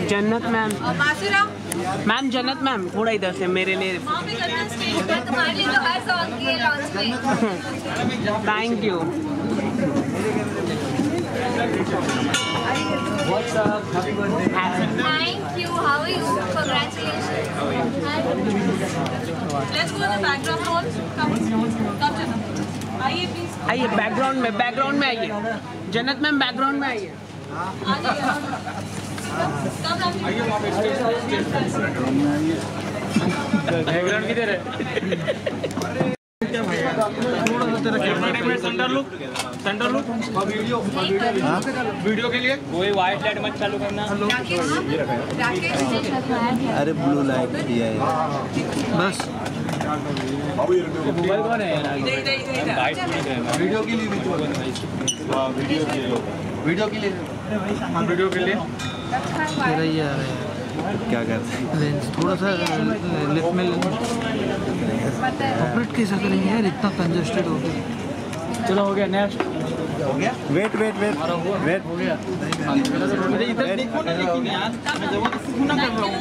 जन्नत ma'am, ma'am जन्नत ma'am थोड़ा इधर से मेरे लिए। तुम्हारे लिए तो हर सॉन्ग की लॉन्च में। Thank you. What's up? Happy birthday. Thank you. How are you? Congratulations. Let's go in the background hall. Come Jannat. आइए please. आइए बैकग्राउंड में आइए। जन्नत मैम बैकग्राउंड में आइए। बैकग्राउंड किधर है? सेंटर लुक वीडियो के लिए कोई वाइट लाइट मत चालू करना। अरे ब्लू लाइट दिया है बस। मोबाइल कौन है यार? वीडियो के लिए वीडियो के लिए तेरा ही आ रहा है। क्या करते हैं? लेंस थोड़ा सा लेफ्ट में ऑपरेट कैसा करेंगे यार, इतना कंजस्टेड हो गया। चलो हो गया। नेक्स्ट हो गया। वेट वेट वेट वेट हो गया। इधर देखो ना, लेकिन यार मैं जबरदस्ती ना कर रहा हूँ।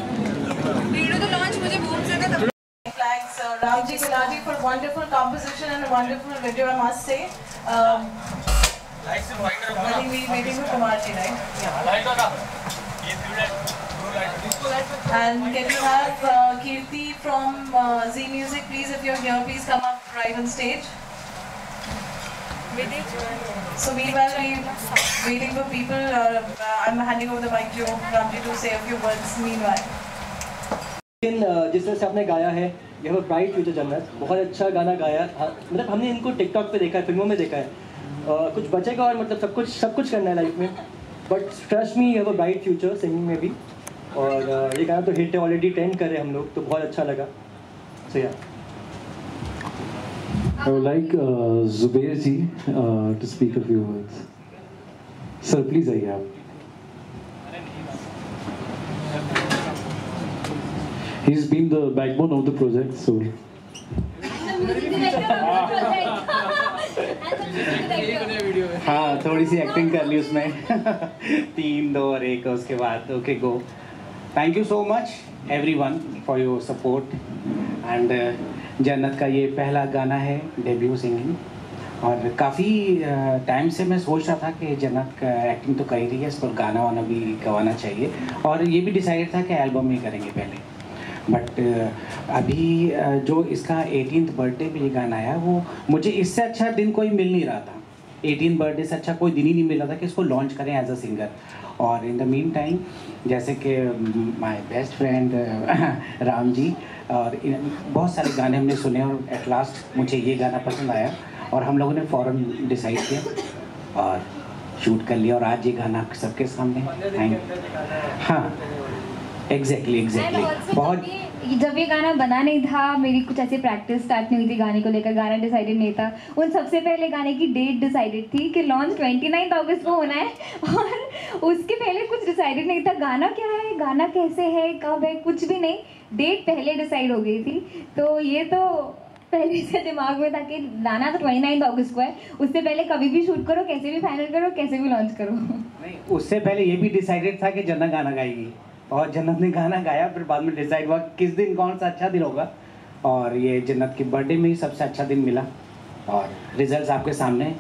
वीडियो तो लॉन्च मुझे भूल से था। Thanks Ramji Gulati for wonderful composition and a wonderful video, I must say. I think we waiting for Kumar ji, right? Yeah. And can you have Kirti from Z Music, please? If you're here, please come up right on stage. So meanwhile, we're waiting for people. I'm handing over the mic to Ramji to say a few words. Meanwhile. जिस तरह से आपने गाया है ये bright future जन्नत, बहुत अच्छा गाना गाया। मतलब हमने इनको टिकटॉक पे देखा है, फिल्मों में देखा है। कुछ बचेगा और मतलब सब कुछ करना है लाइफ में, but trust me you have a bright future singing में भी। और ये गाना तो हिट है, ऑलरेडी ट्रेंड कर रहे हैं हम लोग, तो बहुत अच्छा लगा। सो या I would like Zubair ji to speak a few words. Sir, please आइए आप। He's been the backbone of the project, so. हाँ, थोड़ी सी एक्टिंग कर ली उसमें। 3, 2 और 1 उसके बाद okay go. Thank you so much everyone for your support. And जन्नत का ये पहला गाना है, डेब्यू सिंगिंग। और काफ़ी टाइम से मैं सोच रहा था कि जन्नत का एक्टिंग तो कर ही रही है, इसको गाना वाना भी गवाना चाहिए। और ये भी डिसाइडेड था कि एल्बम ही करेंगे पहले। बट अभी जो इसका 18th बर्थडे पे ये गाना आया, वो मुझे इससे अच्छा दिन कोई मिल नहीं रहा था। 18th बर्थडे से अच्छा कोई दिन ही नहीं मिल रहा था कि इसको लॉन्च करें एज अ सिंगर। और इन द मीन टाइम जैसे कि my best friend Ram ji और बहुत सारे गाने हमने सुने और एट लास्ट मुझे ये गाना पसंद आया और हम लोगों ने फ़ौरन डिसाइड किया और शूट कर लिया। और आज ये गाना सबके सामने। थैंक हाँ एग्जैक्टली बहुत। जब ये गाना बना नहीं था, मेरी कुछ ऐसी प्रैक्टिस स्टार्ट नहीं हुई थी गाने को लेकर, गाना डिसाइडेड नहीं था। उन सबसे पहले गाने की डेट डिसाइडेड थी कि लॉन्च 29 अगस्त को होना है और उसके पहले कुछ डिसाइडेड नहीं था। गाना क्या है, गाना कैसे है, कब है, कुछ भी नहीं। डेट पहले डिसाइड हो गई थी। तो ये तो पहले से दिमाग में था कि गाना तो 29 अगस्त को है, उससे पहले कभी भी शूट करो, कैसे भी फाइनल करो, कैसे भी लॉन्च करो। नहीं, उससे पहले ये भी डिसाइडेड था कि जन्नत गाना गाएगी और जन्नत ने गाना गाया। फिर बाद में डिसाइड हुआ किस दिन कौन सा अच्छा दिन होगा और ये जन्नत के बर्थडे में ही सबसे अच्छा दिन मिला। और रिजल्ट्स आपके सामने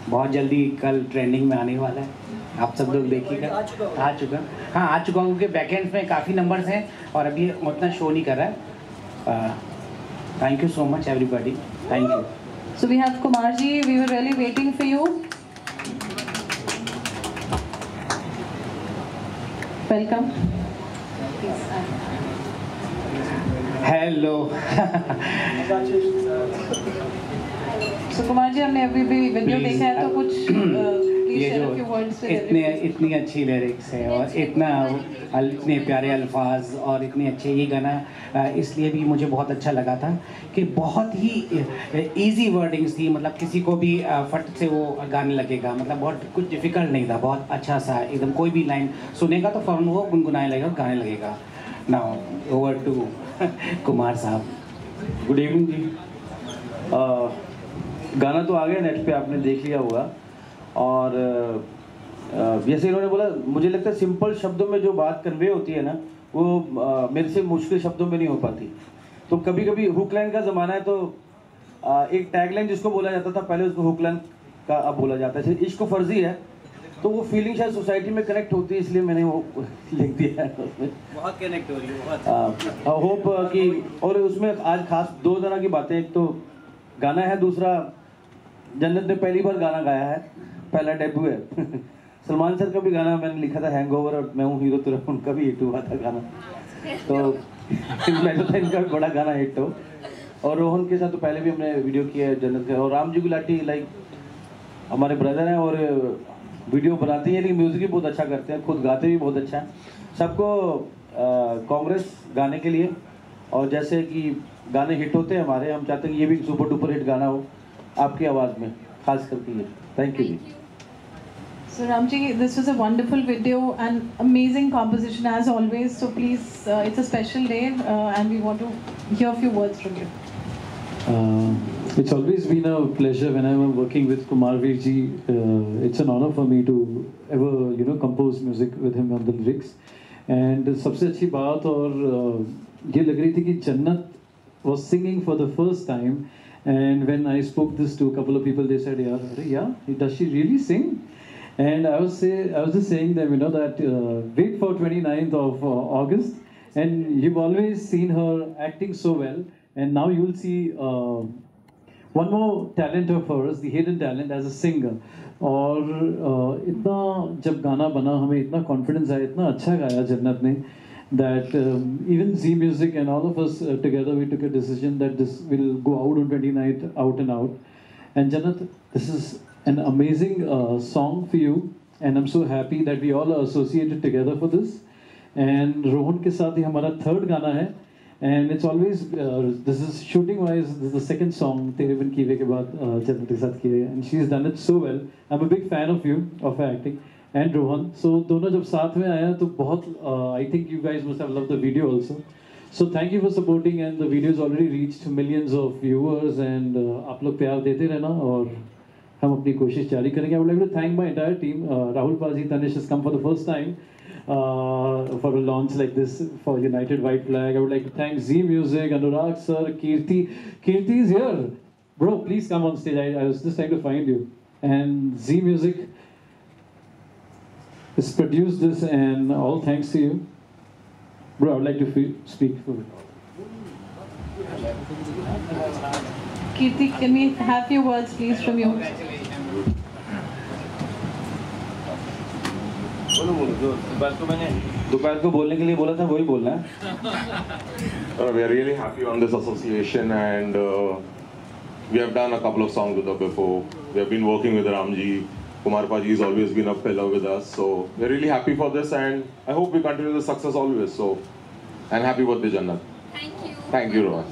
बहुत जल्दी कल ट्रेंडिंग में आने वाला है, आप सब लोग देखिएगा। आ चुका हाँ आ चुका हूँ, क्योंकि बैकएंड में काफ़ी नंबर्स हैं और अभी उतना शो नहीं कर रहा है। Thank you so much everybody, thank you. So we have Kumar ji, we were really waiting for you. Welcome. Hello. So Kumar ji, हमने अभी भी वीडियो देखा है, तो कुछ ये जो इतनी अच्छी लिरिक्स है और इतने प्यारे अल्फाज और इतने अच्छे, ये गाना इसलिए भी मुझे बहुत अच्छा लगा था कि बहुत ही इजी वर्डिंग्स थी। मतलब किसी को भी फट से वो गाने लगेगा, मतलब बहुत कुछ डिफ़िकल्ट नहीं था, बहुत अच्छा सा एकदम। कोई भी लाइन सुनेगा तो फ़ौरन वो गुनगुनाने लगेगा, गाने लगेगा। नाउ ओवर टू कुमार साहब। गुड इवनिंग जी। गाना तो आ गया नेट पे, आपने देख लिया होगा। और जैसे इन्होंने बोला, मुझे लगता है सिंपल शब्दों में जो बात कन्वे होती है ना, वो मेरे से मुश्किल शब्दों में नहीं हो पाती। तो कभी कभी हुक लाइन का ज़माना है, तो एक टैग लाइन जिसको बोला जाता था पहले, उसको हुक लाइन का अब बोला जाता है। जैसे इश्क फर्जी है, तो वो फीलिंग शायद सोसाइटी में कनेक्ट होती है, इसलिए मैंने वो लिख दिया है उसमें। बहुत कनेक्ट हो रही है, बहुत। होप कि, और उसमें आज खास 2 तरह की बातें, एक तो गाना है, दूसरा जन्नत ने पहली बार गाना गाया है, पहला डेब्यू है। सलमान सर का भी गाना मैंने लिखा था, हैंगओवर, और मैं हूँ हीरो तेरा, उनका भी हिट हुआ था गाना। तो मैं तो इनका भी बड़ा गाना हिट हो। और रोहन के साथ तो पहले भी हमने वीडियो किया है जन्नत का। और राम जी गुलाटी लाइक हमारे ब्रदर हैं, और वीडियो बनाते हैं, लेकिन म्यूज़िक भी बहुत अच्छा करते हैं, खुद गाते भी बहुत अच्छा है। सबको कांग्रेस गाने के लिए, और जैसे कि गाने हिट होते हैं हमारे, हम चाहते हैं कि ये भी सुपर डुपर हिट गाना हो आपकी आवाज़ में, खास करके ये। Thank you ji. So Ramji, this was a wonderful video and amazing composition as always. So please, it's a special day and we want to hear a few words from you. It's always been a pleasure when I'm working with Kumar Veer ji. It's an honor for me to ever, compose music with him on the lyrics. And सबसे अच्छी बात और ये लग रही थी कि जन्नत was singing for the first time. And when I spoke this to a couple of people, they said, yeah, does she really sing? And I was just saying them, that wait for 29th of August, and you've always seen her acting so well, and now you'll see one more talent of hers, the hidden talent as a singer. और इतना जब गाना बना, हमें इतना confidence आया, इतना अच्छा गाया जन्नत ने, that even Z Music and all of us together, we took a decision that this will go out on 29th, out and out. And Jannat, this is an amazing song for you, and I'm so happy that we all are associated together for this. And Rohan के साथ ही हमारा 3rd गाना है, and it's always this is shooting wise, this is the 2nd song तेरे बिन कीवे के बाद जन्नत के साथ किए, and she's done it so well. I'm a big fan of you, of her acting, and Rohan. So दोनों जब साथ में आया तो बहुत I think you guys must have loved the video also. So thank you for supporting, and the video has already reached millions of viewers, and आप लोग प्यार देते रहना, और हम अपनी कोशिश जारी करेंगे. I would like to thank my entire team. Rahul Paji, Tanish has come for the first time for a launch like this for United White Flag. I would like to thank Z Music, Anurag sir, Kirti. Kirti is here. Bro, please come on stage. I was just trying to find you. And Z Music has produced this, and all thanks to you. Bro, I would like to speak for you. Kirti, can we have few words please from you? दोपहर को बोलने के लिए बोला था, वही बोलना है. We are really happy on this association, and we have done a couple of songs with her before. We have been working with Ramji. Kumar Paji has always been a pillar with us, so we're really happy for this, and I hope we continue the success always. So, and happy birthday, Jannat. Thank you. Thank you, Rohan.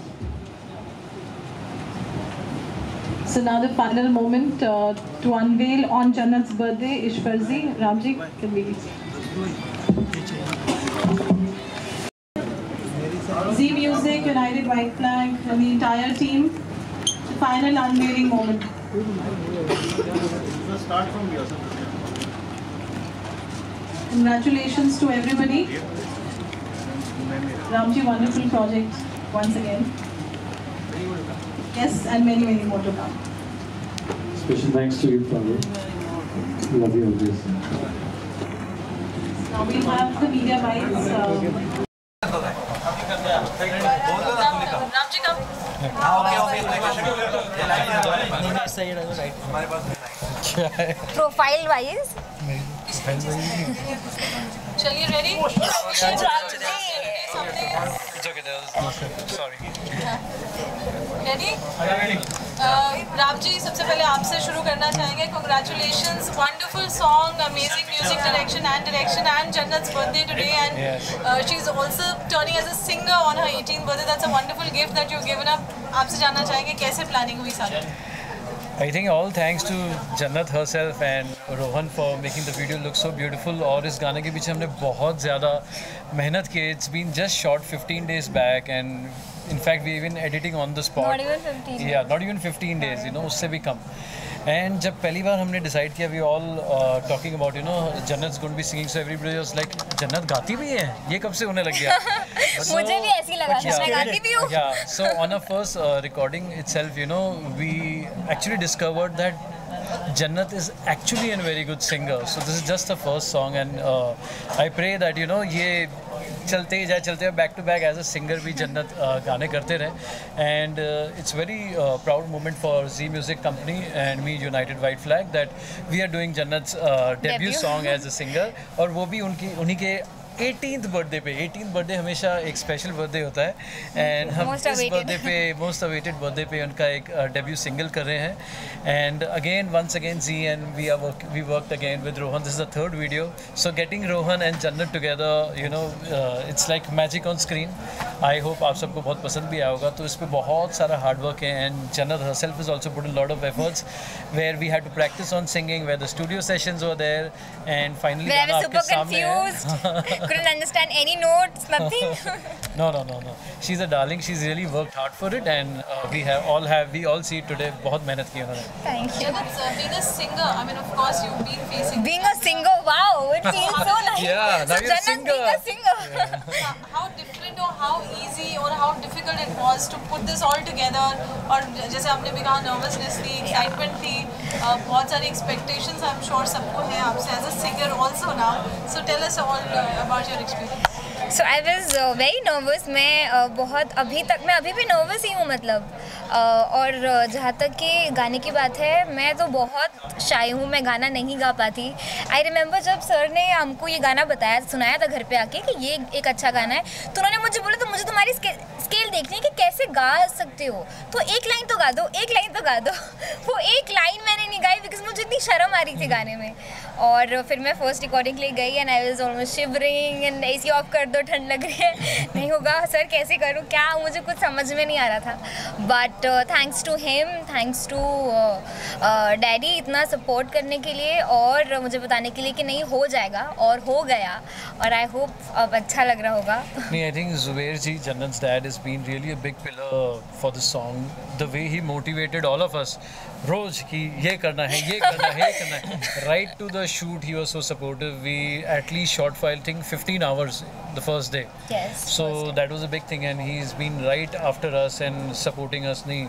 So now the final moment to unveil on Jannat's birthday, Ishwarji, Ramji, can we? Z Music, United White Flag, and the entire team, the final unveiling moment. Start from here. Congratulations to everybody. Ramji, wonderful project once again. Yes, and many, many more to come. Special thanks to you, Father. Love you always. Now we have the media bites. Ramji, come. Profile wise. Chaliye, ready? It's okay, sorry. Ready? Ram ji, सबसे पहले आपसे शुरू करना चाहेंगे. Congratulations, wonderful song, amazing music direction and Jannat's birthday today, and she's also turning as a singer on her 18th birthday. That's a wonderful gift that you've given up. आपसे जानना चाहेंगे कैसे planning हुई सारी? I think all thanks to Jannat herself and Rohan for making the video look so beautiful. और इस गाने के पीछे हमने बहुत ज़्यादा मेहनत की. It's been just shot 15 days back, and in fact we even editing on the spot. Not even 15. Yeah, not even 15 days. उससे भी कम. एंड जब पहली बार हमने डिसाइड किया we all talking about you know Jannat going to be singing, so everybody was like Jannat गाती भी है, ये कब से होने लग गया? मुझे भी ऐसी लगा था, मैं गाती भी हूँ। Yeah, so on our first recording itself, you know, we actually discovered that Jannat is actually a very good singer. So this is just the first song, and I pray that you know ये चलते जाए back to back as a singer भी जन्नत गाने करते रहे। And it's very proud moment for Zee Music Company and me united white flag that we are doing Jannat debut song as a singer, और वो भी उन्हीं के 18th बर्थडे पे। 18th बर्थडे हमेशा एक स्पेशल बर्थडे होता है, एंड हम इस बर्थडे पे मोस्ट अवेटेड बर्थडे पे उनका एक डेब्यू सिंगल कर रहे हैं। And again once again Zee and we worked again with Rohan, this is the third video. So getting Rohan and Jannat together, you know, it's like magic on screen. I hope आप सबको बहुत पसंद भी आएगा। तो इस पर बहुत सारा हार्ड वर्क है, एंड जन्नत herself has also put a lot of efforts where we had to practice on singing, where the studio sessions were there, and finally I was super confused. Couldn't understand any notes, nothing. No. She's a darling. She's really worked hard for it, and we all see it today. बहुत मेहनत की उन्होंने. Thank you. Being a singer, I mean, of course, you've been facing. Being a singer, wow, it feels so nice. Yeah, now you're a singer. Being a singer. Yeah. How different or how easy or how difficult it was to put this all together? और जैसे आपने भी कहा, nervousness थी, excitement थी, बहुत सारी expectations I'm sure सबको है आपसे as a singer also now. So tell us all about your experience. So I was very nervous. मैं बहुत अभी भी नर्वस ही हूँ, मतलब और जहाँ तक कि गाने की बात है, मैं तो बहुत शाय हूँ, मैं गाना नहीं गा पाती। आई रिमेंबर जब सर ने हमको ये गाना सुनाया था घर पे आके कि ये एक अच्छा गाना है, तो उन्होंने मुझे बोला तो मुझे तुम्हारी स्केल देखनी है कि कैसे गा सकते हो, तो एक लाइन तो गा दो, एक लाइन तो गा दो। वो एक लाइन मैंने नहीं गाई बिकॉज मुझे इतनी शर्म आ रही थी गाने में। और फिर मैं फर्स्ट रिकॉर्डिंग के लिए गई and I was almost shivering and AC of कर दो, ठंड लग रही है, नहीं होगा सर, कैसे करूँ क्या, मुझे कुछ समझ में नहीं आ रहा था। But thanks to him, thanks to daddy इतना सपोर्ट करने के लिए और मुझे बताने के लिए कि नहीं हो जाएगा, और हो गया, और आई होप अब अच्छा लग रहा होगा। नहीं, I think Zuber ji, Jannat's dad, has been really a big pillar for the song. The way he motivated all of us, रोज कि ये करना है, ये करना है, ये करना है। Right to the shoot, he was so supportive. We at least shot for I think 15 hours the first day. Yes. So that was a big thing, and he's been right after us and supporting us. नहीं,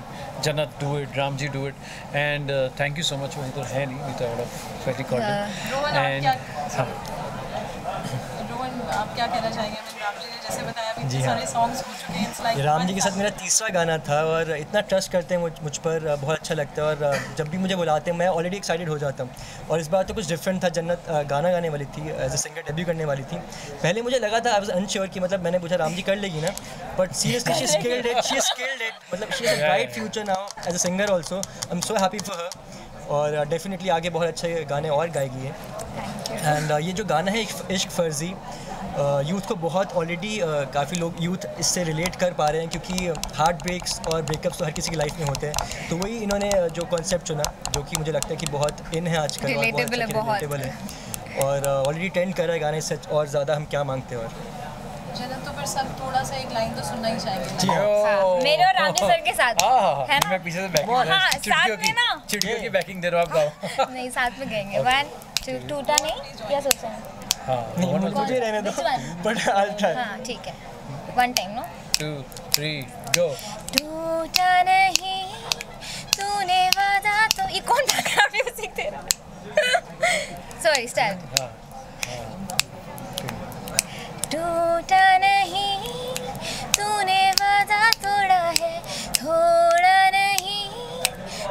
Jannat do it, Ramji do it, and thank you so much. वो तो है नहीं, we तो out of recording. Rohan, आप क्या कहना चाहेंगे? रामजी ने जैसे बताया अभी इतने सारे सॉन्ग्स हो चुके हैं, it's like रामजी के साथ मेरा तीसरा गाना था, और इतना ट्रस्ट करते हैं मुझ पर, बहुत अच्छा लगता है, और जब भी मुझे बुलाते हैं मैं ऑलरेडी एक्साइटेड हो जाता हूँ। और इस बार तो कुछ डिफरेंट था, जन्नत गाना गाने वाली थी, एज अ सिंगर डेब्यू करने वाली थी। पहले मुझे लगा था, आई वाज अनश्योर कि मतलब मैंने पूछा रामजी कर लेगी ना, but seriously she skilled it, मतलब she has a bright future now as a singer also. I am so happy for her, और डेफिनेटली आगे बहुत अच्छे गाने और गाएगी है। एंड ये जो गाना है इश्क फर्जी, यूथ को बहुत ऑलरेडी काफ़ी लोग यूथ इससे रिलेट कर पा रहे हैं, क्योंकि हार्ट ब्रेक्स और ब्रेकअप्स तो हर किसी की लाइफ में होते हैं। तो वही इन्होंने जो कॉन्सेप्ट चुना, जो कि मुझे लगता है कि बहुत इन है आजकल, रिलेटेबल है, और ऑलरेडी ट्रेंड कर रहा है गाने से, और ज़्यादा हम क्या मांगते हैं। और जन्नत तो फिर सब थोड़ा सा एक लाइन तो सुनना ही चाहेंगे जी, मेरे और रामजी सर के साथ है ना, मैं पीछे से बैकिंग चिड़ियों की बैकिंग दे रहा हूँ, आप गाओ। नहीं, साथ में गाएंगे। 1 2 टूटा नहीं, क्या सोच रहे हैं? नहीं, मुझे रहने दो, बट I'll try. हाँ ठीक है, 1 टाइम नो, 2 3 गो। टूटा नहीं तूने वादा, तो ये कौन बैकग्राउंड म्यूजिक दे रहा? Sorry, start. टूटा नहीं तूने वादा, तोड़ा है थोड़ा नहीं,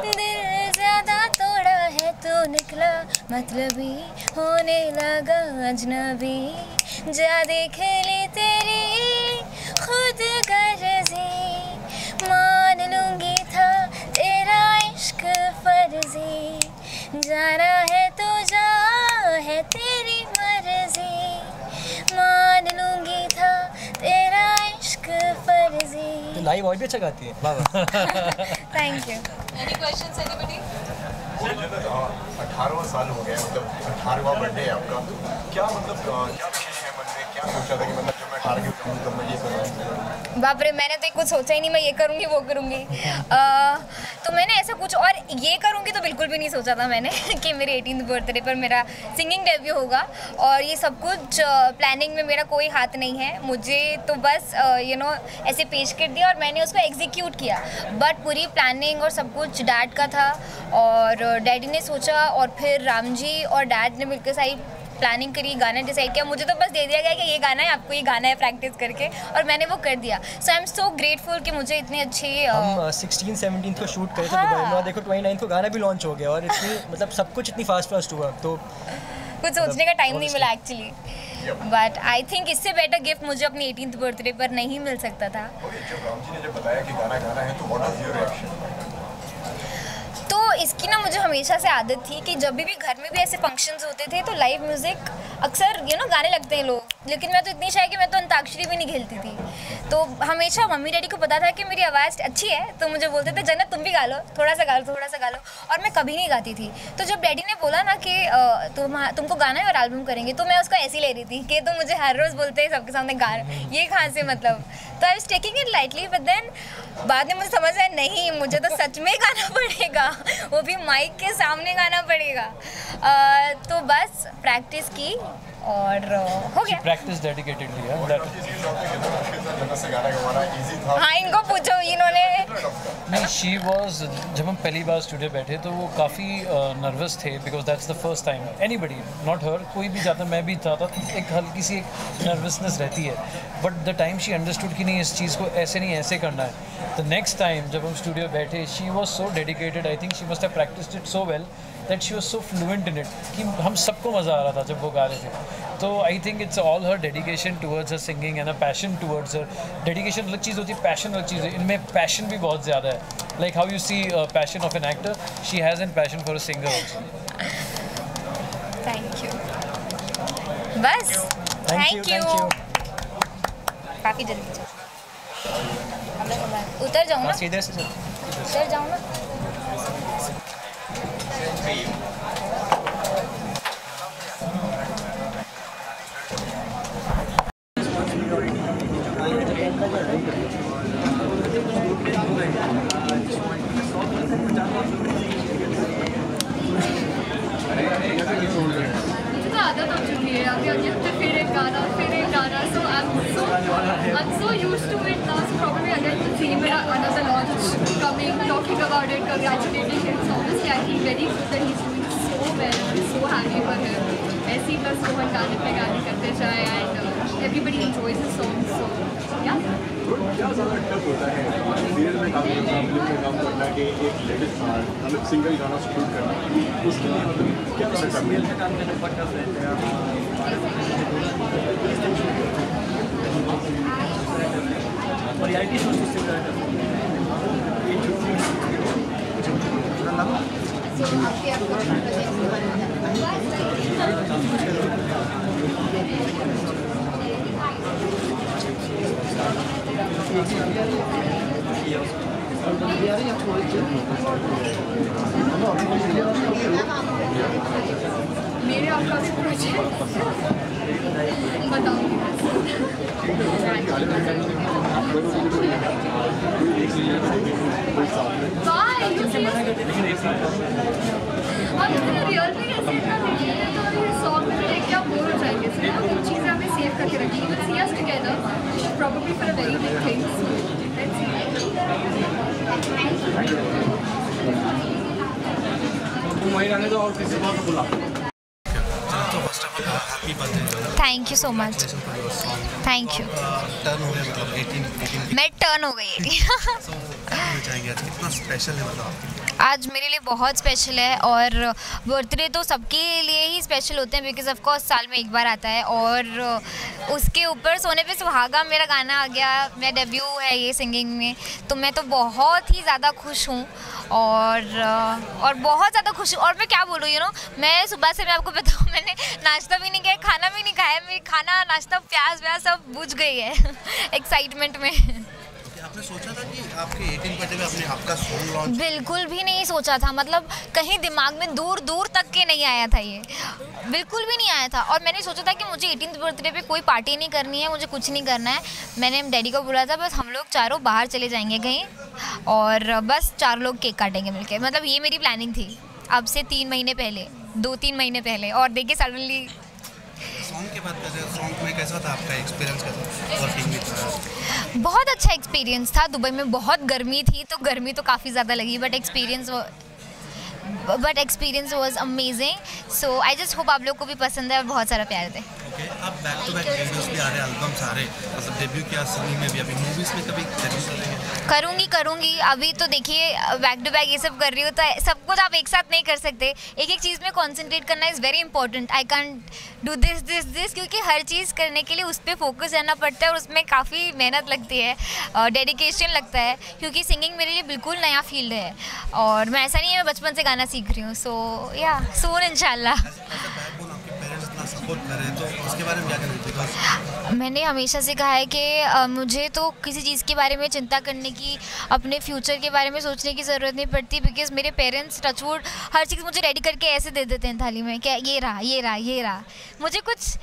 दिल ज्यादा तोड़ा है, तो निकला मतलबी, होने लगा अजनबी, जा देख ले तेरी खुद गर्जी, मान लूँगी था तेरा इश्क फर्जी, जाना है तो जा, है तेरी मर्जी, मान लूँगी था तेरा इश्क फर्जी। तो लाइव और भी अच्छा गाती है, वाह। Thank you. Any questions, anybody? 18वां साल हो गया, मतलब 18वां बर्थडे है आपका, क्या मतलब क्या विशेष है मन में, क्या सोचा था कि मतलब जब मैं बाप रे, मैंने तो कुछ सोचा ही नहीं मैं ये करूँगी वो करूँगी। तो मैंने ऐसा कुछ और ये करूँगी तो बिल्कुल भी नहीं सोचा था मैंने कि मेरे 18th बर्थडे पर मेरा सिंगिंग डेब्यू होगा। और ये सब कुछ प्लानिंग में मेरा कोई हाथ नहीं है, मुझे तो बस ऐसे पेश कर दिया और मैंने उसको एग्जीक्यूट किया। बट पूरी प्लानिंग और सब कुछ डैड का था और डैडी ने सोचा और फिर राम जी और डैड ने मिलकर सारी प्लानिंग करी, गाना डिसाइड किया। मुझे तो बस दे दिया गया कि ये गाना है, आपको ये गाना है प्रैक्टिस करके, और मैंने वो कर दिया। सो आई एम सो ग्रेटफुल कि मुझे इतने अच्छे हम 16-17 को शूट करे थे दुबई में, और देखो 29 को गाना भी लॉन्च हो गया और इतनी मतलब सब कुछ इतनी फास्ट हुआ, तो कुछ सोचने का टाइम नहीं मिला एक्चुअली। बट आई थिंक इससे बेटर गिफ्ट मुझे अपनी 18th बर्थडे पर नहीं मिल सकता था। जब बताया कि गाना गाना है तो व्हाट वाज योर रिएक्शन? तो इसकी ना मुझे हमेशा से आदत थी कि जब भी घर में भी ऐसे फंक्शंस होते थे तो लाइव म्यूज़िक अक्सर गाने लगते हैं लोग, लेकिन मैं तो इतनी शाय कि मैं तो अंताक्षरी भी नहीं खेलती थी। तो हमेशा मम्मी डैडी को पता था कि मेरी आवाज़ अच्छी है, तो मुझे बोलते थे जन्नत तुम भी गा लो, थोड़ा सा गा लो, और मैं कभी नहीं गाती थी। तो जब डैडी ने बोला ना कि तुमको गाना है और एल्बम करेंगे, तो मैं उसको ऐसे ही ले रही थी कि तो मुझे हर रोज़ बोलते हैं सबके सामने गा, ये कहाँ से मतलब। तो I was taking it lightly, but then बाद में मुझे समझ आया नहीं, मुझे तो सच में गाना पड़ेगा, वो भी माइक के सामने गाना पड़ेगा। तो बस प्रैक्टिस की और हो गया। प्रैक्टिस डेडिकेटेडली है। हाँ, इनको पूछो, इन्होंने नहीं, शी वॉज, जब हम पहली बार स्टूडियो बैठे तो वो काफ़ी नर्वस थे, because that's the first time anybody, not her, कोई भी जाता, मैं भी जाता, एक हल्की सी एक नर्वसनेस रहती है। But the time she understood कि नहीं, इस चीज़ को ऐसे नहीं ऐसे करना है। द नेक्स्ट टाइम जब हम स्टूडियो बैठे, she was so dedicated, I think she must have practised it so well that she was so fluent in it कि हम सबको मज़ा आ रहा था जब वो गा रहे थे। तो I think it's all her dedication towards her singing and a passion towards her. Dedication अलग चीज़ होती है, पैशन अलग चीज़ है, इनमें पैशन भी बहुत ज़्यादा है। Like how you see passion of an actor, she has an passion for a singer also. Thank you, बस थैंक यू। काफ़ी जल्दी उतर जाऊँ ना, सीधे से उतर जाऊँ ना। आदत हो चुकी है अभी फिर एक गाना so I'm so used to it now, so probably again to see another launch coming, talking about it, congratulating him. So obviously I feel very good that he's doing so well, I'm so happy for him. ऐसे ही बस रोहन गाने पे गाने करते जाए and everybody enjoys his songs, so yeah. क्या ज़्यादा tough होता है सीरियल में काम करना कि एक लेडीज मतलब सिंगल गाना शूट करना, उसके लिए मतलब क्या सीरियल में काम करना बहुत टफ रहता है। रियलिटी शो से मेरे आपका भी प्रोजेक्ट बताऊंगी। Why? You seriously? और इतना रियल में कैसे इतना देखिए तो अभी सॉन्ग में देख के आप बोर हो जाएंगे, इसलिए ना कुछ चीज़ें हमें सेव करके रखेंगे। We'll see us together, probably for a very big thing. So let's see. Thank you so much, thank you. Turn हो गया मतलब 18 मैं टर्न हो गई। कितना स्पेशल है मतलब आपके लिए? आज मेरे लिए बहुत स्पेशल है, और बर्थडे तो सबके लिए ही स्पेशल होते हैं बिकॉज ऑफ कोर्स साल में एक बार आता है। और उसके ऊपर सोने पे सुहागा मेरा गाना आ गया, मेरा डेब्यू है ये सिंगिंग में, तो मैं तो बहुत ही ज़्यादा खुश हूँ और बहुत ज़्यादा खुश हूँ। और मैं क्या बोलूँ मैं सुबह से, मैं आपको बताऊँ, मैंने नाश्ता भी नहीं किया, खाना भी नहीं खाया, मेरी खाना नाश्ता प्याज व्याज सब बुझ गई है एक्साइटमेंट में। आपने सोचा था कि आपके 18 बर्थडे में अपने आपका सॉन्ग लॉन्च? बिल्कुल भी नहीं सोचा था, मतलब कहीं दिमाग में दूर दूर तक के नहीं आया था, ये बिल्कुल भी नहीं आया था। और मैंने सोचा था कि मुझे 18th बर्थडे पे कोई पार्टी नहीं करनी है, मुझे कुछ नहीं करना है। मैंने डैडी को बोला था बस हम लोग चारों बाहर चले जाएंगे कहीं और बस 4 लोग केक काटेंगे मिलके, मतलब ये मेरी प्लानिंग थी अब से 3 महीने पहले, 2-3 महीने पहले। और देखिए सडनली सॉन्ग की बात कर रहे हैं, सॉन्ग में कैसा था आपका एक्सपीरियंस, कैसा वर्किंग में? बहुत अच्छा एक्सपीरियंस था। दुबई में बहुत गर्मी थी तो गर्मी तो काफ़ी ज़्यादा लगी, but experience was amazing. So I just hope आप लोग को भी पसंद है और बहुत सारा प्यार दे। ओके, अब बैक टू बैक वीडियोस भी आ रहे हैं, एल्बम सारे, मतलब डेब्यू किया सिंगिंग में भी, अभी मूवीज़ में कभी करूँगी। अभी तो देखिए बैक टू बैक ये सब कर रही हूँ तो सब कुछ आप एक साथ नहीं कर सकते, एक एक चीज़ में कॉन्सेंट्रेट करना is very important. I can't do this क्योंकि हर चीज़ करने के लिए उस पर फोकस रहना पड़ता है और उसमें काफ़ी मेहनत लगती है, डेडिकेशन लगता है, क्योंकि सिंगिंग मेरे लिए बिल्कुल नया फील्ड है और मैं ऐसा नहीं है मैं बचपन से गाना सीख रही हूँ। सो या सून इंशाल्लाह। सपोर्ट करें तो उसके बारे में क्या करें? मैंने हमेशा से कहा है कि मुझे तो किसी चीज़ के बारे में चिंता करने की, अपने फ्यूचर के बारे में सोचने की ज़रूरत नहीं पड़ती, बिकॉज़ मेरे पेरेंट्स टचवुड हर चीज़ मुझे रेडी करके ऐसे दे देते हैं थाली में, क्या ये रहा। मुझे कुछ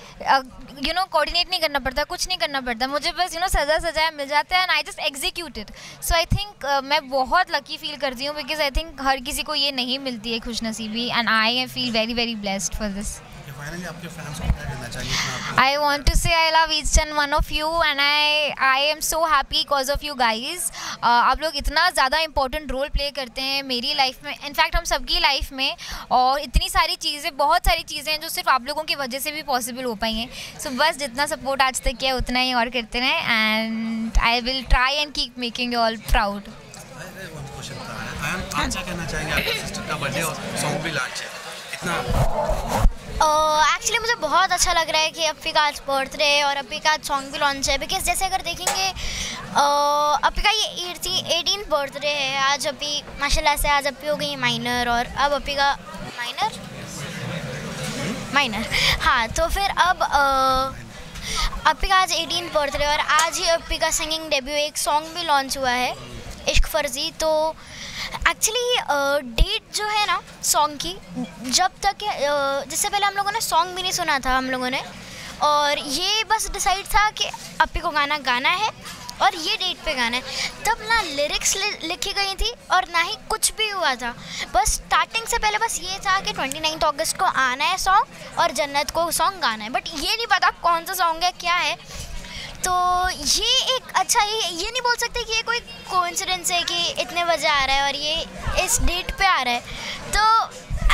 कोऑर्डिनेट नहीं करना पड़ता, कुछ नहीं करना पड़ता, मुझे बस सजाया मिल जाता है and I just execute it. So I think मैं बहुत लकी फील करती हूँ बिकॉज आई थिंक हर किसी को ये नहीं मिलती है खुशनसीबी and I feel very very blessed for this. Finally आपके फैंस को क्या कहना चाहिए? I want to say I love each and one of you and I am so happy because of you guys. आप लोग इतना ज़्यादा इम्पोर्टेंट रोल प्ले करते हैं मेरी लाइफ में, इनफैक्ट हम सबकी लाइफ में, और इतनी सारी चीज़ें, बहुत सारी चीज़ें हैं जो सिर्फ आप लोगों की वजह से भी पॉसिबल हो पाई हैं। सो बस जितना सपोर्ट आज तक किया उतना ही और करते रहें and I will try and keep making you all proud. आज क्या कहना चाहेंगे? आपके सिस्टर का बर्थडे और सॉन्ग भी लॉन्च है, इतना एक्चुअली मुझे बहुत अच्छा लग रहा है कि अप्पी का आज बर्थडे है और अप्पी का आज सॉन्ग भी लॉन्च है, बिकॉज जैसे अगर देखेंगे अप्पी का ये 18th बर्थडे है आज। अप्पी माशाल्लाह से आज अप्पी हो गई माइनर और अब अप्पी का माइनर हाँ, तो फिर अब अप्पी का आज 18th बर्थडे और आज ही अप्पी का सिंगिंग डेब्यू एक सॉन्ग भी लॉन्च हुआ है, इश्क फर्जी। तो एक्चुअली डेट जो है ना सॉन्ग की, जब तक जिससे पहले हम लोगों ने सॉन्ग भी नहीं सुना था हम लोगों ने, और ये बस डिसाइड था कि अप्पी को गाना है और ये डेट पे गाना है। तब ना लिरिक्स लिखी गई थी और ना ही कुछ भी हुआ था, बस स्टार्टिंग से पहले बस ये था कि 29 अगस्त को आना है सॉन्ग और जन्नत को सॉन्ग गाना है, बट ये नहीं पता कौन सा सॉन्ग है क्या है। तो ये एक अच्छा, ये नहीं बोल सकते कि ये कोई कोइंसिडेंस है कि इतने बजे आ रहा है और ये इस डेट पे आ रहा है, तो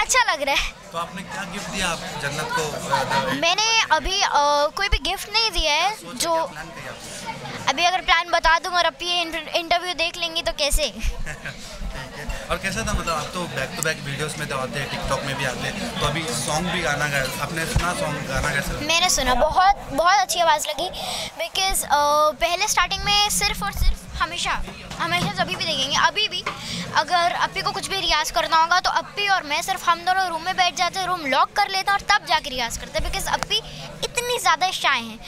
अच्छा लग रहा है। तो आपने क्या गिफ्ट दिया आप जन्नत को? मैंने अभी कोई भी गिफ्ट नहीं दिया है, जो अभी अगर प्लान बता दूँ और अभी इंटरव्यू देख लेंगी तो कैसे। और कैसा था, मतलब आप तो बैक टू बैक वीडियोस में तो आते हैं, टिकटॉक में भी आते हैं, तो अभी सॉन्ग भी गाना गाया, आपने सुना सॉन्ग गाना कैसा? मैंने सुना, बहुत अच्छी आवाज़ लगी, बिकॉज़ पहले स्टार्टिंग में सिर्फ और सिर्फ हमेशा जब भी देखेंगे, अभी भी अगर अप्पी को कुछ भी रियाज़ करना होगा तो अप्पी और मैं सिर्फ हम दोनों रूम में बैठ जाते हैं, रूम लॉक कर लेते हैं और तब जाके रियाज़ करते हैं, बिकॉज़ अप्पी इतनी ज़्यादा शाय हैं।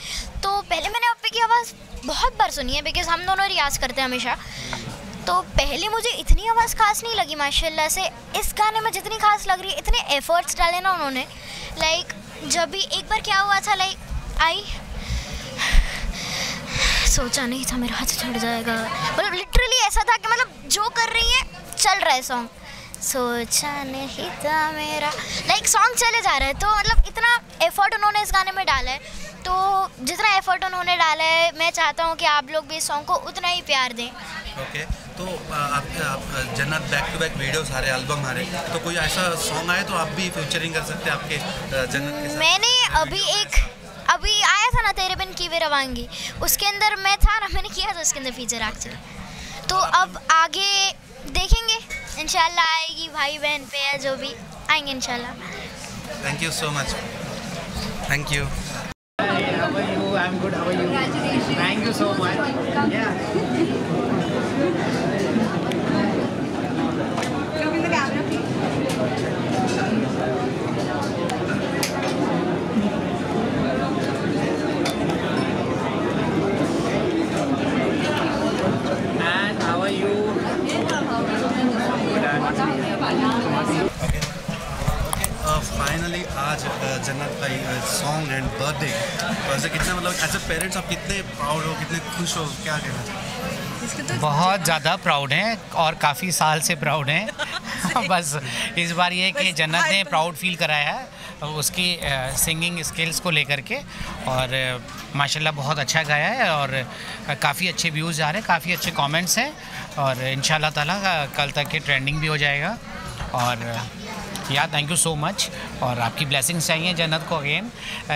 तो पहले मैंने अप्पी की आवाज़ बहुत बार सुनी है, बिकॉज़ हम दोनों रियाज़ करते हैं हमेशा, तो पहले मुझे इतनी आवाज़ खास नहीं लगी माशाल्लाह से। इस गाने में जितनी खास लग रही है, इतने एफर्ट्स डाले ना उन्होंने, लाइक जब भी एक बार क्या हुआ था, लाइक आई सोचा नहीं था मेरा हाथ छूट जाएगा, मतलब लिटरली ऐसा था कि मतलब जो कर रही है चल रहा है सॉन्ग, सोचा नहीं था मेरा, लाइक सॉन्ग चले जा रहा है। तो मतलब इतना एफर्ट उन्होंने इस गाने में डाला है, तो जितना एफर्ट उन्होंने डाला है मैं चाहता हूँ कि आप लोग भी इस सॉन्ग को उतना ही प्यार दें। ओके, तो आप जन्नत बैक टू बैक वीडियोस आ रहे, एल्बम आ रहे, तो कोई ऐसा सॉन्ग आए तो आप भी फ्यूचरिंग कर सकते हैं आपके जन्नत के साथ? मैंने अभी आया था ना तेरे बिन की वे रवांगी, उसके अंदर मैं था ना, मैंने किया था उसके अंदर फीचर एक्चुअली। तो अब आगे देखेंगे इंशाल्लाह, आएगी भाई बहन पे या जो भी आएंगे इंशाल्लाह। Thank you so much. Thank you. How are you? I'm good. How are you? Congratulations. Thank you so much. Yeah. Look in the camera, please. Finally आज जन्नत का सॉन्ग एंड बर्थडे, वैसे कितना मतलब एज अ पेरेंट्स आप कितने proud हो, कितने खुश हो, क्या कहना चाहिए? बहुत ज़्यादा प्राउड हैं और काफ़ी साल से प्राउड हैं बस इस बार ये कि जन्नत ने प्राउड फील कराया है उसकी सिंगिंग स्किल्स को लेकर के, और माशाल्लाह बहुत अच्छा गाया है और काफ़ी अच्छे व्यूज़ आ रहे हैं, काफ़ी अच्छे कमेंट्स हैं और इंशाल्लाह ताला कल तक के ट्रेंडिंग भी हो जाएगा। और या थैंक यू सो मच, और आपकी ब्लेसिंग्स चाहिए जन्नत को अगेन,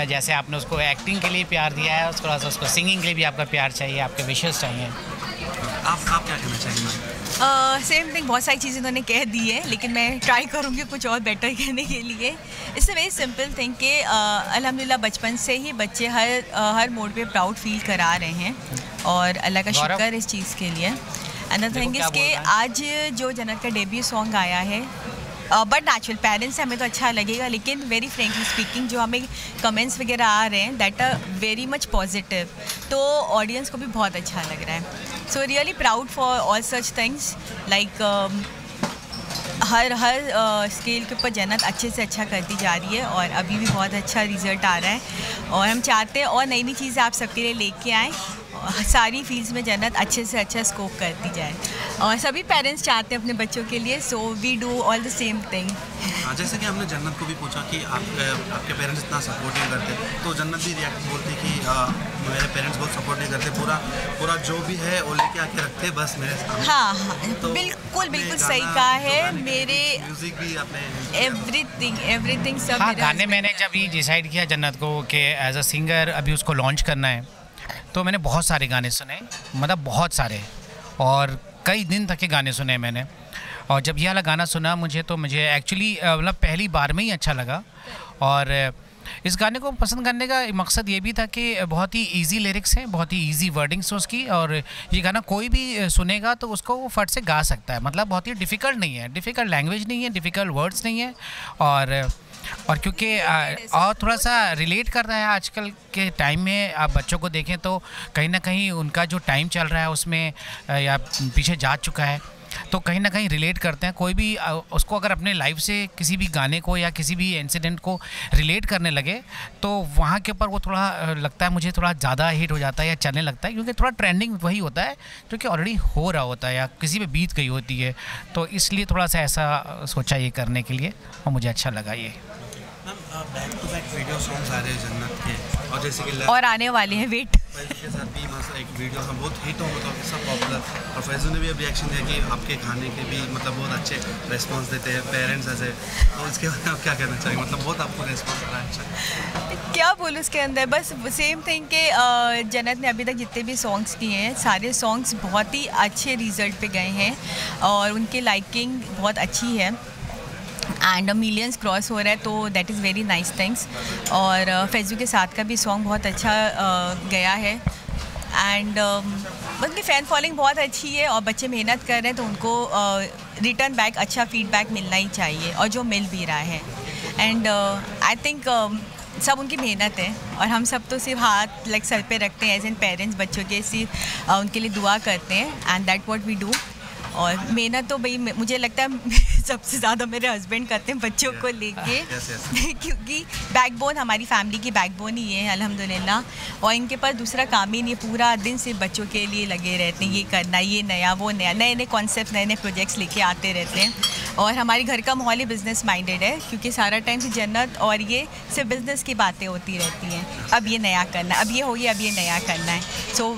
जैसे आपने उसको एक्टिंग के लिए प्यार दिया है उसको सिंगिंग के लिए भी आपका प्यार चाहिए, आपके विशेस चाहिए। आप क्या कहना चाहिए? सेम थिंग, बहुत सारी चीज़ें उन्होंने कह दी है लेकिन मैं ट्राई करूँगी कुछ और बेटर कहने के लिए। It's a very simple thing कि अल्हम्दुलिल्लाह बचपन से ही बच्चे हर मोड पे प्राउड फील करा रहे हैं और अल्लाह का शुक्र है इस चीज़ के लिए। अनदर थिंग इज़ कि आज जो जन्नत का डेब्यू सॉन्ग आया है बट नेचुरल पेरेंट्स से हमें तो अच्छा लगेगा, लेकिन वेरी फ्रेंकली स्पीकिंग जो हमें कमेंट्स वगैरह आ रहे हैं that are very much positive, तो ऑडियंस को भी बहुत अच्छा लग रहा है। So really proud for all such things like हर स्केल के ऊपर जन्नत अच्छे से अच्छा करती जा रही है और अभी भी बहुत अच्छा रिज़ल्ट आ रहा है और हम चाहते हैं और नई नई चीज़ें आप सबके लिए लेके आएँ, सारी फील्ड्स में जन्नत अच्छे से अच्छा स्कोप करती जाए और सभी पेरेंट्स चाहते हैं अपने बच्चों के लिए, so we do all the same thing. जैसे कि हमने जन्नत को भी पूछा कि आपके पेरेंट्स इतना सपोर्टिव करते, तो जन्नत भी रिएक्ट बोलती कि मेरे पेरेंट्स बहुत सपोर्ट नहीं करते, पूरा जो भी है वो लेके आके रखते बस मेरे सामने। हाँ तो बिल्कुल सही कहा है। मेरे म्यूजिक भी आपने एवरीथिंग सब। हाँ, गाने मैंने जब ये डिसाइड किया जन्नत को कि एज अ सिंगर अभी उसको लॉन्च करना है, तो मैंने बहुत सारे गाने सुने, मतलब बहुत सारे, और कई दिन तक के गाने सुने मैंने। और जब ये वाला गाना सुना मुझे एक्चुअली मतलब पहली बार में ही अच्छा लगा। और इस गाने को पसंद करने का मकसद ये भी था कि बहुत ही इजी लिरिक्स हैं, बहुत ही इजी वर्डिंग्स उसकी, और ये गाना कोई भी सुनेगा तो उसको वो फट से गा सकता है, मतलब बहुत ही डिफ़िकल्ट नहीं है, डिफ़िकल्ट लैंग्वेज नहीं है, डिफ़िकल्ट वर्ड्स नहीं है, और क्योंकि और थोड़ा सा रिलेट कर रहा है आजकल के टाइम में। आप बच्चों को देखें तो कहीं ना कहीं उनका जो टाइम चल रहा है उसमें या पीछे जा चुका है, तो कहीं ना कहीं रिलेट करते हैं। कोई भी उसको अगर अपने लाइफ से किसी भी गाने को या किसी भी इंसिडेंट को रिलेट करने लगे तो वहाँ के ऊपर वो थोड़ा लगता है मुझे थोड़ा ज़्यादा हिट हो जाता है या चलने लगता है, क्योंकि थोड़ा ट्रेंडिंग वही होता है जो कि ऑलरेडी हो रहा होता है या किसी पे बीत गई होती है, तो इसलिए थोड़ा सा ऐसा सोचा ये करने के लिए और मुझे अच्छा लगा ये। Back to back video songs आ रहे हैं जन्नत के, और जैसे कि और आने वाले हैं, वेट के साथ भी एक वीडियो हम बहुत हिट हो, मतलब इसका पॉपुलर, और फैज़ू ने भी अब रिएक्शन दिया कि आपके खाने के भी मतलब बहुत अच्छे रेस्पॉन्स देते हैं पेरेंट्स ऐसे, तो इसके बारे में आप क्या कहना चाहिए? मतलब बहुत आपको रेस्पॉन्स आ रहा है, अच्छा क्या बोलूँ उसके अंदर, बस सेम थिंग के जन्नत ने अभी तक जितने भी सॉन्ग्स किए हैं सारे सॉन्ग्स बहुत ही अच्छे रिजल्ट पे गए हैं और उनकी लाइकिंग बहुत अच्छी है एंड मिलियंस क्रॉस हो रहा है, तो that is very nice things. और फैज़ू के साथ का भी सॉन्ग बहुत अच्छा गया है एंड मतलब फ़ैन फॉलोइंग बहुत अच्छी है और बच्चे मेहनत कर रहे हैं तो उनको रिटर्न बैक अच्छा फीडबैक मिलना ही चाहिए और जो मिल भी रहा है। एंड आई थिंक सब उनकी मेहनत है और हम सब तो सिर्फ हाथ लाइक सर पे रखते हैं एज एन पेरेंट्स, बच्चों के सिर्फ उनके लिए दुआ करते हैं and that what we do. और मेहनत तो भाई मुझे लगता है सबसे ज़्यादा मेरे हस्बैंड करते हैं बच्चों को लेके क्योंकि बैकबोन हमारी फैमिली की बैकबोन ही है अल्हम्दुलिल्लाह, और इनके पास दूसरा काम ही नहीं है, पूरा दिन सिर्फ बच्चों के लिए लगे रहते हैं, ये करना, ये नया, वो नया, नए नए कॉन्सेप्ट, नए नए प्रोजेक्ट्स लेके आते रहते हैं। और हमारे घर का माहौल ही बिज़नेस माइंडेड है क्योंकि सारा टाइम से जन्नत और ये सिर्फ बिज़नेस की बातें होती रहती हैं, अब ये नया करना है, अब ये हो गया, अब ये नया करना है, सो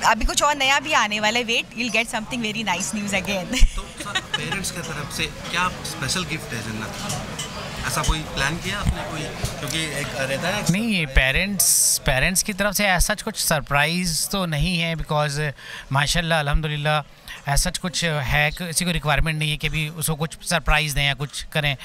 अभी कुछ और नया भी आने वाला है, weight will get something very nice news again. तो पेरेंट्स की तरफ से क्या स्पेशल गिफ्ट है जन्नत, ऐसा कोई प्लान किया आपने कोई, क्योंकि एक रहता है नहीं, पेरेंट्स की तरफ से ऐसा कुछ सरप्राइज़ तो नहीं है, बिकॉज माशाल्लाह अल्हम्दुलिल्लाह ऐसा कुछ है, किसी को रिक्वायरमेंट नहीं है कि अभी उसको कुछ सरप्राइज़ दें या कुछ करें,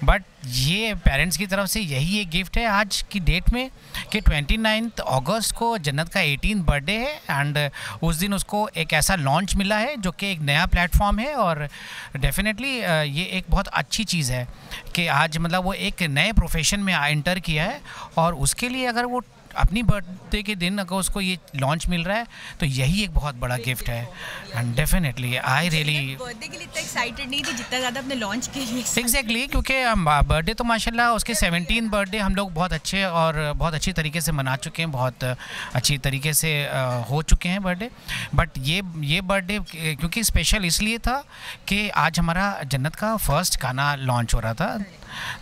बट ये पेरेंट्स की तरफ से यही एक गिफ्ट है आज की डेट में कि 29 अगस्त को जन्नत का 18th बर्थडे है एंड उस दिन उसको एक ऐसा लॉन्च मिला है जो कि एक नया प्लेटफॉर्म है, और डेफिनेटली ये एक बहुत अच्छी चीज़ है कि आज मतलब वो एक नए प्रोफेशन में एंटर किया है और उसके लिए अगर वो अपनी बर्थडे के दिन अगर उसको ये लॉन्च मिल रहा है तो यही एक बहुत बड़ा गिफ्ट है। And definitely I really birthday के लिए इतना एक्साइटेड नहीं थी जितना ज़्यादा अपने लॉन्च के लिए। एग्जैक्टली, क्योंकि बर्थडे तो माशाल्लाह उसके 17 बर्थडे हम लोग बहुत अच्छे और बहुत अच्छी तरीके से मना चुके हैं, बहुत अच्छी तरीके से हो चुके हैं बर्थडे। बट ये बर्थडे क्योंकि स्पेशल इसलिए था कि आज हमारा जन्नत का फर्स्ट गाना लॉन्च हो रहा था,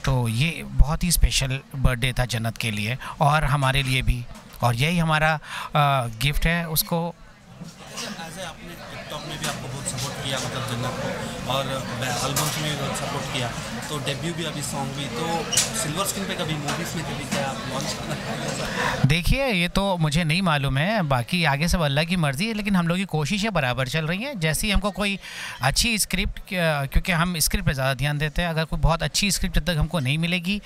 तो ये बहुत ही स्पेशल बर्थडे था जन्नत के लिए और हमारे लिए भी, और यही हमारा गिफ्ट है उसको। आपने टिकटॉक में भी आपको बहुत सपोर्ट किया, मतलब जन्नत को, और एल्बम्स में भी बहुत सपोर्ट किया, तो डेब्यू भी अभी सॉन्ग भी, तो सिल्वर स्क्रीन पे कभी मूवीज़ में कभी क्या लॉन्च करना? देखिए ये तो मुझे नहीं मालूम है, बाकी आगे सब अल्लाह की मर्ज़ी है, लेकिन हम लोग की कोशिशें बराबर चल रही हैं। जैसे ही हमको कोई अच्छी स्क्रिप्ट, क्योंकि हम स्क्रिप्ट पे ज़्यादा ध्यान देते हैं, अगर कोई बहुत अच्छी स्क्रिप्ट जब तक हमको नहीं मिलेगी,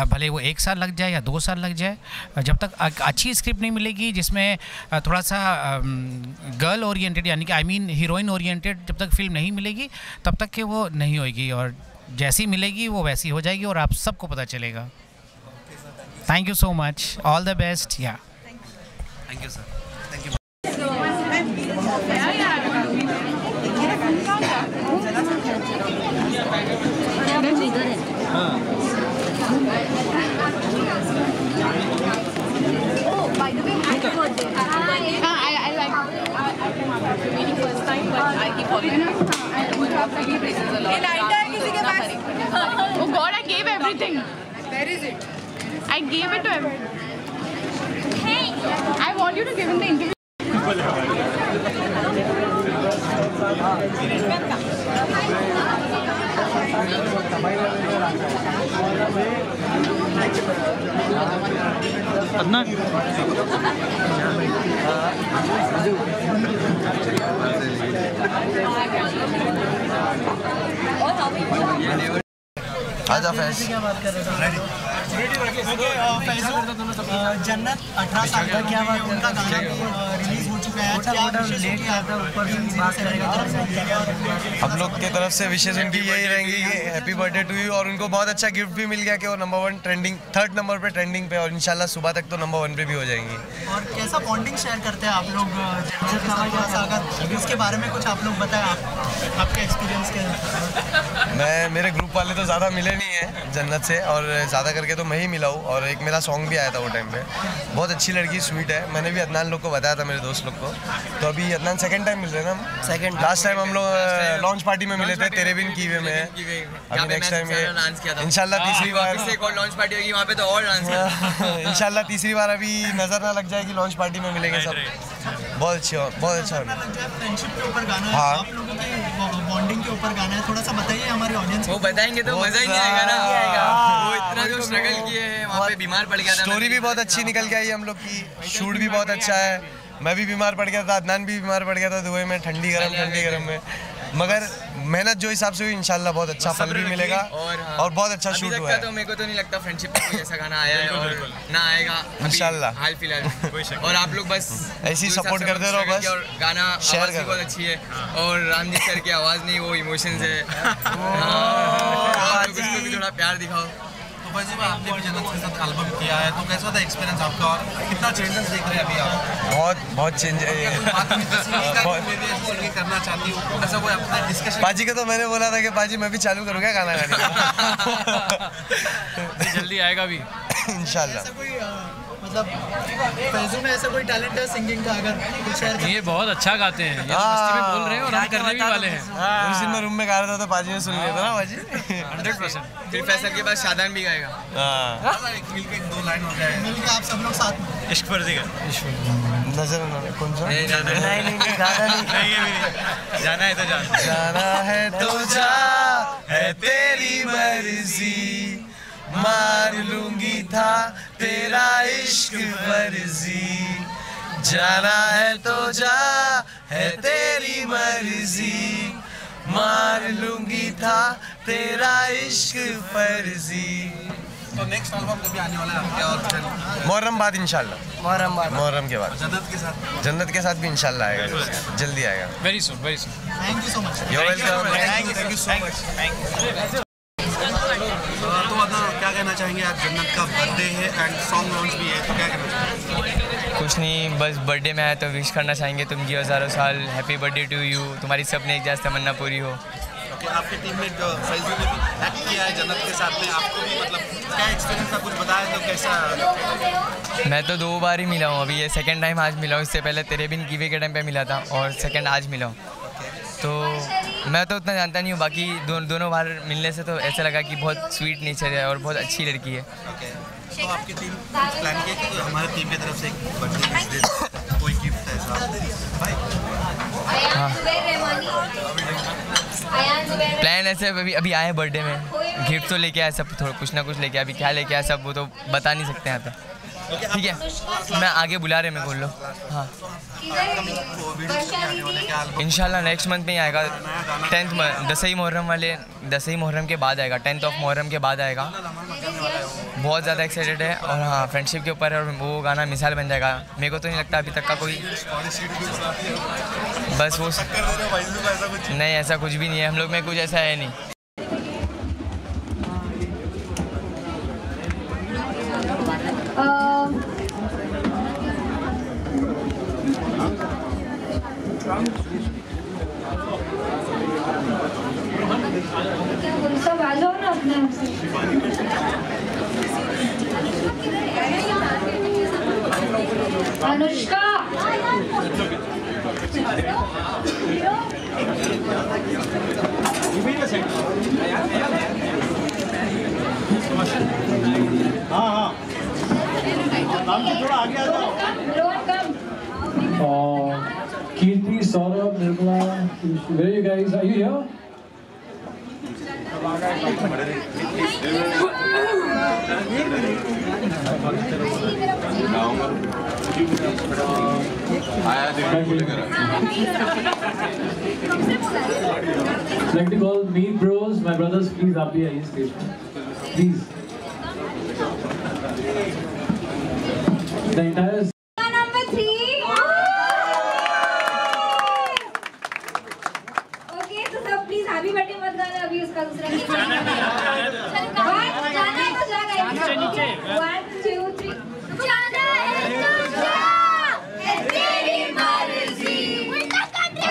भले वो 1 साल लग जाए या 2 साल लग जाए, जब तक अच्छी स्क्रिप्ट नहीं मिलेगी जिसमें थोड़ा सा गर्ल ओरिएंटेड यानी कि हीरोइन ओरिएंटेड जब तक फिल्म नहीं मिलेगी तब तक कि वो नहीं होगी, और जैसी मिलेगी वो वैसी हो जाएगी और आप सबको पता चलेगा। Thank you so much, all the best. Yeah thank you sir, thank you. By the way, happy birthday. I like meeting first time, but I keep following you. Places a lot. किसी के पास? Oh God, I gave everything. Where is it? I gave it to him. Hey, I want you to give him the interview. आजा फैज। जन्नत 18 साल का क्या बात, उनका गाना रिलीज हो चुका है, क्या लेट किया था, ऊपर से बात करेगा। हम लोग की तरफ से विशेष उनकी यही रहेंगी कि हैप्पी बर्थडे टू यू, और उनको बहुत अच्छा गिफ्ट भी मिल गया कि वो नंबर 1 ट्रेंडिंग, 3rd नंबर पे ट्रेंडिंग पे, और इंशाल्लाह सुबह तक तो नंबर 1 पे भी हो जाएंगी। और कैसा बॉन्डिंग शेयर करते हैं आप लोग जन्नत के साथ, अगर उसके बारे में कुछ आप लोग बताएं, आपके एक्सपीरियंस के। मेरे ग्रुप वाले तो ज़्यादा मिले नहीं हैं जन्नत से, और ज़्यादा करके तो मैं ही मिला हूँ, और एक मेरा सॉन्ग भी आया था वो टाइम पे। बहुत अच्छी लड़की, स्वीट है। मैंने भी अदनान लोग को बताया था, मेरे दोस्त लोग को। तो अभी अदनान सेकंड टाइम मिल रहे हैं ना, सेकंड। लास्ट टाइम हम लोग लॉन्च पार्टी में मिले थे, तेरे बिन कीवे में। अभी नेक्स्ट टाइम ये इंशाल्लाह तीसरी बार लॉन्च पार्टी होगी वहाँ पे तो और डांस इंशाल्लाह तीसरी बार अभी नज़र ना लग जाएगी, लॉन्च पार्टी में मिलेंगे सब। बहुत अच्छा फ्रेंडशिप के ऊपर गाना है, हाँ। आप लोगों की बॉन्डिंग के ऊपर गाना है, थोड़ा सा बताइए हमारी ऑडियंस को। वो बताएंगे तो मजा ही नहीं आएगा ना, वो इतना जो स्ट्रगल किए हैं, वहाँ पे बीमार पड़ गया था। स्टोरी भी बहुत अच्छी निकल के आई हम लोग की, शूट भी बहुत अच्छा है। मैं भी बीमार पड़ गया था, अदनान भी बीमार पड़ गया था दुबई में, ठंडी गरम में, मगर मेहनत जो हिसाब से हुई इंशाल्लाह बहुत अच्छा फल भी मिलेगा, और बहुत अच्छा शूट हुआ है। तो मेरे को तो नहीं लगता फ्रेंडशिप में कोई ऐसा गाना आया है और ना आएगा इंशाल्लाह हाल फिलहाल। और आप लोग बस ऐसे ही सपोर्ट करते रहो बस, और गाना आवाज़ भी बहुत अच्छी है, और रामजी सर की आवाज़ नहीं, वो इमोशंस है। आप लोग उसको भी थोड़ा प्यार दिखाओ। तो भाई जी आपने भी जन्नत के साथ एल्बम किया है, तो कैसा था एक्सपीरियंस आपका, और कितना चेंजेस देख रहे हैं अभी आप? बहुत चेंज है। करना चाहती हूँ ऐसा कोई अपना डिस्कशन? पाजी का तो मैंने बोला था कि पाजी मैं भी चालू करूँगा गाना गाने। जल्दी आएगा भी इंशाल्लाह। मतलब फैजू में ऐसा कोई टैलेंट है सिंगिंग का, अगर कुछ शेयर? ये बहुत अच्छा गाते हैं, ये मस्ती में बोल रहे हैं और हम करने भी वाले हैं। उस दिन मैं रूम में गा रहा था तो पाजी ने सुन लिया था ना पाजी। 100%। फिर फैसल के बाद शादान भी गाएगा। मिलके 2 लाइन हो जाए, मिलके आप सब लोग साथ में। इश्क फर्जी का नजर कौन सा? नहीं जाना है तो जाना है तो जा, है तेरी मर्जी, मार लूंगी था तेरा इश्क फर्जी, जाना है तो जा, है तेरी मर्जी, मार लूंगी था तेरा इश्क फर्जी। तो नेक्स्ट एल्बम कभी आने वाला है आपका? और मुहर्रम बाद इंशाल्लाह, मुहर्रम के बाद जन्नत के साथ भी इंशाल्लाह आएगा, जल्दी आएगा। Very soon, very soon. Thank you so much. You welcome. Thank you so much. तो क्या कहना चाहेंगे? आज जन्नत का बर्थडे है एंड सॉन्ग लॉन्च भी है, तो क्या कहना चाहेंगे? कुछ नहीं, बस बर्थडे में आया तो विश करना चाहेंगे तुम जियो हज़ारों साल, हैप्पी बर्थडे टू यू, तुम्हारी सपने एक जैसे तमन्ना पूरी हो। ओके, आपके टीममेट फैज़ू ने भी एक्ट किया है जन्नत के साथ में, आपको भी मतलब क्या एक्सपीरियंस था, कुछ बताया तो कैसा? मैं तो 2 बार ही मिला हूँ, अभी ये सेकंड टाइम आज मिला हूँ, इससे पहले तेरे बिन कीवे के टाइम पे मिला था और सेकंड आज मिला हूँ। तो मैं तो उतना जानता नहीं हूँ, बाकी दोनों बार मिलने से तो ऐसा लगा कि बहुत स्वीट नेचर है और बहुत अच्छी लड़की है। तो आपकी टीम प्लान किया कि हमारी टीम की तरफ से एक बर्थडे विश दे, कोई गिफ्ट ऐसा भाई? प्लान ऐसे अभी आए बर्थडे में, गिफ्ट तो लेके आए सब, थोड़ा कुछ ना कुछ लेके, अभी क्या लेके आए सब वो तो बता नहीं सकते यहाँ पे। ठीक है, मैं आगे बुला रहे, मैं बोल लो। हाँ, इंशाल्लाह नेक्स्ट मंथ में ही आएगा, 10th दसई मुहर्रम के बाद आएगा, 10th ऑफ मुहर्रम के बाद आएगा। बहुत ज़्यादा एक्साइटेड है और हाँ, फ्रेंडशिप के ऊपर है और वो गाना मिसाल बन जाएगा। मेरे को तो नहीं लगता अभी तक का कोई, बस वो नहीं, ऐसा कुछ भी नहीं है, हम लोग में कुछ ऐसा है नहीं। सब आ जाओ ना अपने आप से। अनुष्का हाँ थोड़ा आगे आ जाओ। Kirti, Saurabh, Nirmala, where are you guys? Are you here? I'd like to call me bros, my brothers, please up here, please. Please. The entire number 3. Okay, तो सब प्लीज हैप्पी बर्थडे मत गाना, अभी उसका दूसरा केक जाना है तो जा गाइस, नीचे 1 2 3 जाना है तो जा, ये तेरी मर्जी, उल्टा कंट्री में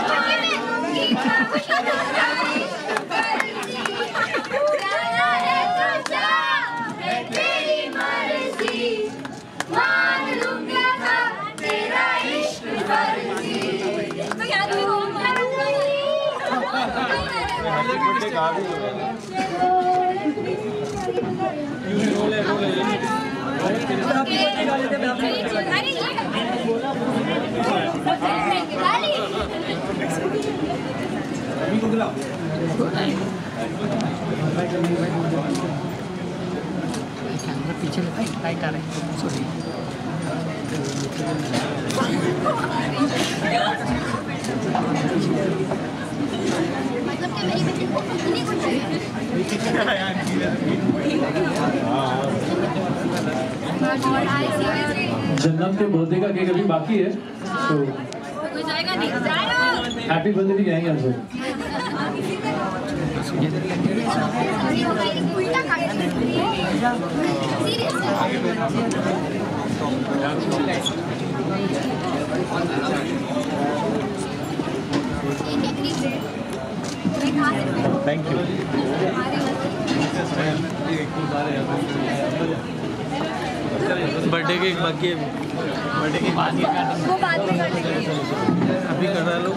जाना है तो जा, ये तेरी मर्जी, मान लूंगा तेरा इश्क फर्जी। तो याद भी हो पीछे लाइट आ रहा है, सॉरी। जन्नत के बर्थडे का केक अभी बाकी है, तो हैप्पी बर्थडे भी कहेंगे हम सब। Thank you. बर्थडे केक बाकी है, बर्थडे केक बाकी है, वो बाद में कर लेंगे, अभी कर रहा लोग।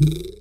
है।